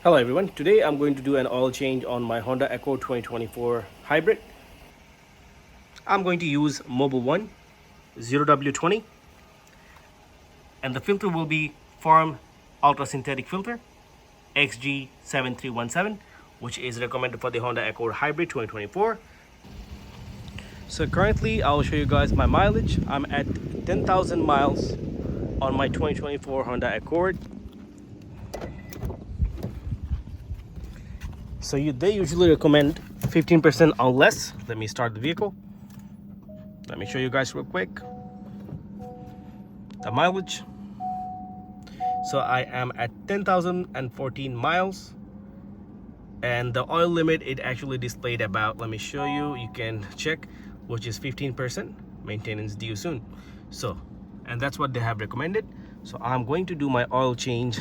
Hello everyone, today I'm going to do an oil change on my Honda Accord 2024 Hybrid. I'm going to use Mobil 1 0W20 and the filter will be Farm Ultra Synthetic Filter XG7317, which is recommended for the Honda Accord Hybrid 2024. So currently I'll show you guys my mileage. I'm at 10,000 miles on my 2024 Honda Accord. So they usually recommend 15% or less. Let me start the vehicle. Let me show you guys real quick the mileage. So I am at 10,014 miles, and the oil limit it actually displayed about, let me show you, you can check, which is 15%, maintenance due soon. So, and that's what they have recommended. So I'm going to do my oil change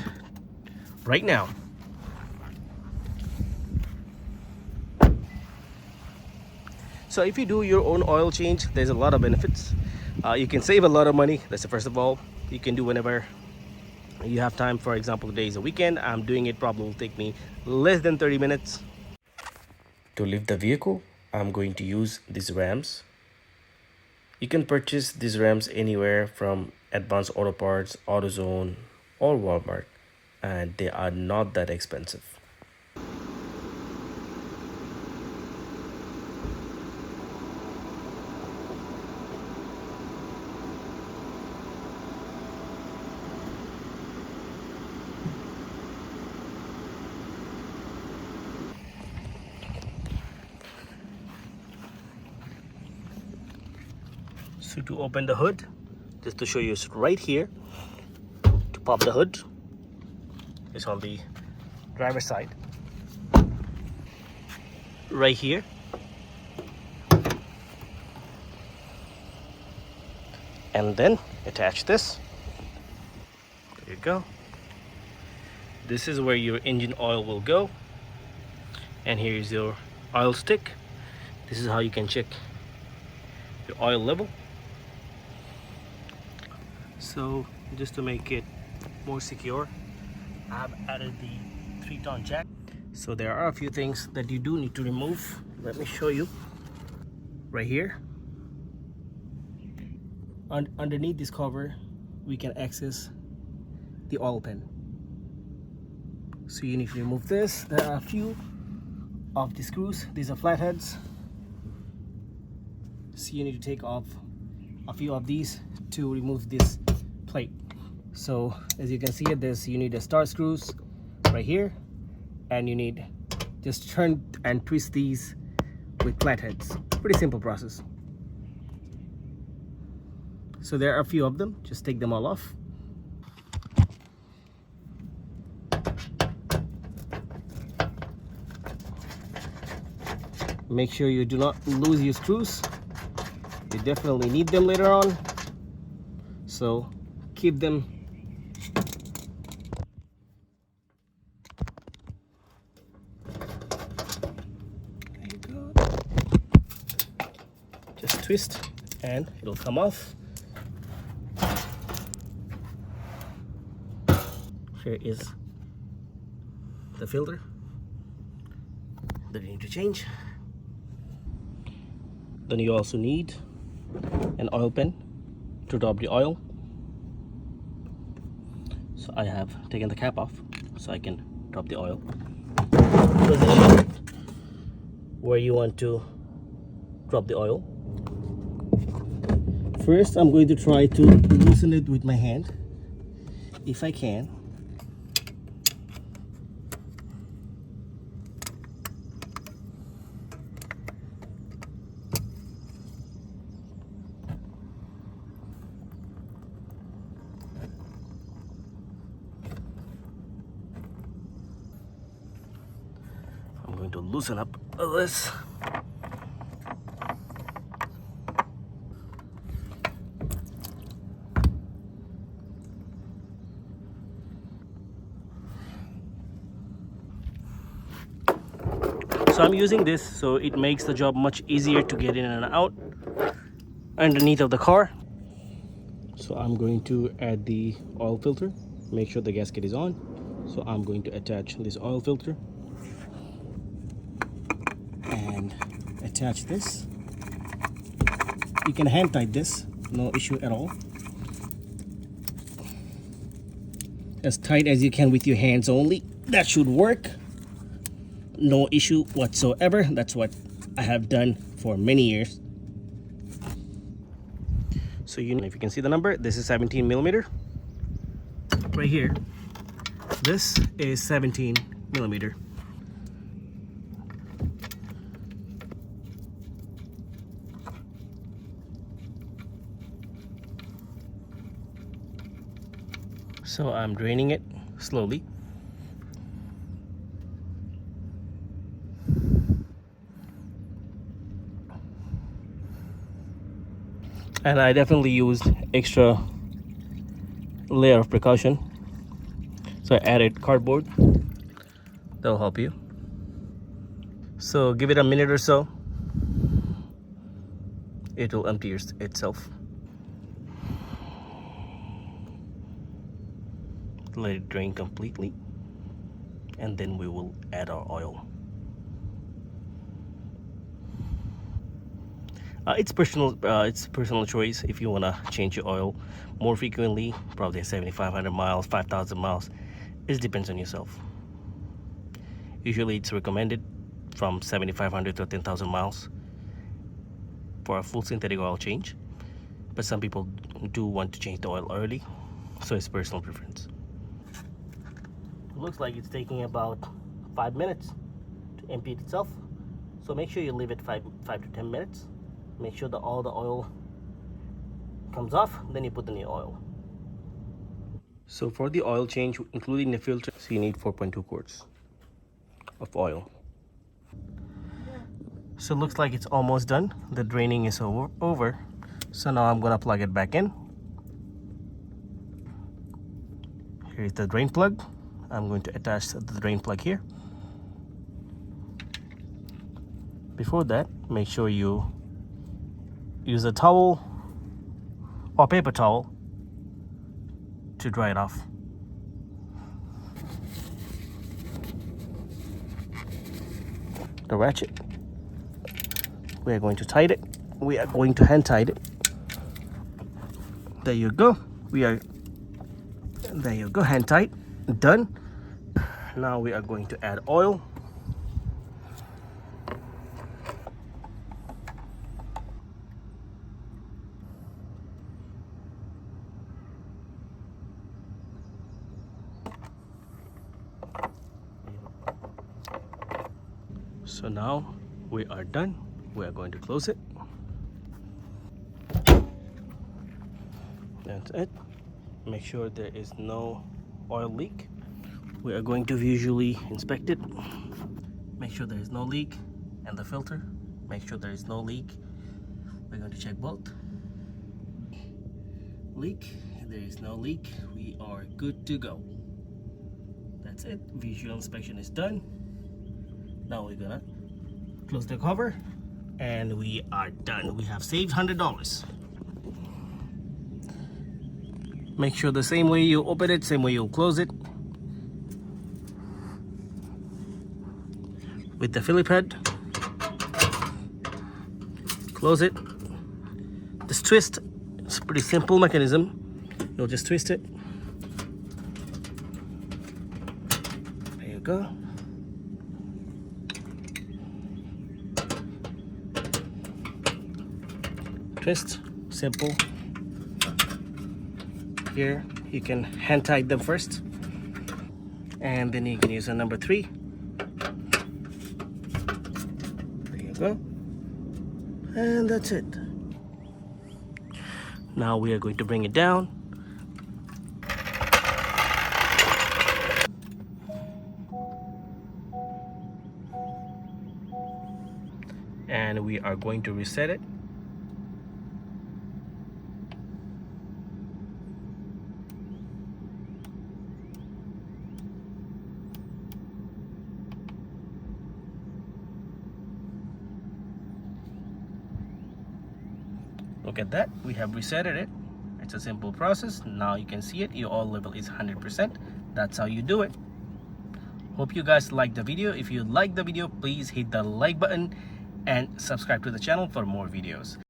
right now. So if you do your own oil change, there's a lot of benefits. You can save a lot of money. That's the first of all. You can do whenever you have time. For example, today is a weekend. I'm doing it, probably will take me less than 30 minutes. To lift the vehicle, I'm going to use these rams. You can purchase these rams anywhere from Advanced Auto Parts, AutoZone, or Walmart, and they are not that expensive. So to open the hood, just to show you, it's right here. To pop the hood, it's on the driver's side. Right here. And then attach this. There you go. This is where your engine oil will go. And here is your oil stick. This is how you can check your oil level. So just to make it more secure, I've added the 3-ton jack. So there are a few things that you do need to remove. Let me show you. Right here, underneath this cover, we can access the oil pan. So you need to remove this. There are a few of the screws. These are flatheads. So you need to take off a few of these to remove this plate. So as you can see it, you need a start screws right here, and you need just turn and twist these with flatheads. Pretty simple process. So there are a few of them, just take them all off. Make sure you do not lose your screws. You definitely need them later on, so keep them. There you go. Just twist and it'll come off. Here is the filter that you need to change. Then you also need an oil pan to drop the oil. So I have taken the cap off so I can drop the oil. Position where you want to drop the oil. First, I'm going to try to loosen it with my hand, if I can. I'm going to loosen up this. So I'm using this so it makes the job much easier to get in and out underneath of the car. So I'm going to add the oil filter, make sure the gasket is on. So I'm going to attach this oil filter and attach this. You can hand tight this, no issue at all. As tight as you can with your hands only. That should work. No issue whatsoever. That's what I have done for many years. So if you can see the number, this is 17 millimeter. Right here, this is 17 millimeter. So I'm draining it slowly. And I definitely used extra layer of precaution. So I added cardboard. That'll help you. So give it a minute or so. It will empty itself. Let it drain completely, and then we will add our oil. It's personal choice. If you want to change your oil more frequently, probably 7,500 miles, 5,000 miles, it depends on yourself. Usually it's recommended from 7,500 to 10,000 miles for a full synthetic oil change, but some people do want to change the oil early, so it's personal preference. It looks like it's taking about 5 minutes to empty itself, so make sure you leave it 5 to 10 minutes. Make sure that all the oil comes off, then you put the new oil. So for the oil change, including the filter, so you need 4.2 quarts of oil. So it looks like it's almost done. The draining is over. So now I'm gonna plug it back in. Here's the drain plug. I'm going to attach the drain plug here. Before that, make sure you use a towel or paper towel to dry it off. The ratchet, we are going to tighten it. We are going to hand tighten it. There you go. There you go, hand tight, done. Now we are going to add oil. So now we are done. We are going to close it. That's it. Make sure there is no oil leak. We are going to visually inspect it. Make sure there is no leak, and the filter. Make sure there is no leak. We're going to check both. Leak, there is no leak. We are good to go. That's it. Visual inspection is done. Now we're gonna close the cover, and we are done. We have saved $100. Make sure the same way you open it, same way you'll close it. With the Phillips head, close it. Just twist. It's a pretty simple mechanism. You'll just twist it. There you go. Twist, simple. Here you can hand tighten them first, and then you can use a number 3. There you go, and that's it. Now we are going to bring it down. And we are going to reset it. Look at that, we have resetted it. It's a simple process. Now you can see it, your oil level is 100%. That's how you do it. Hope you guys like the video. If you like the video, please hit the like button and subscribe to the channel for more videos.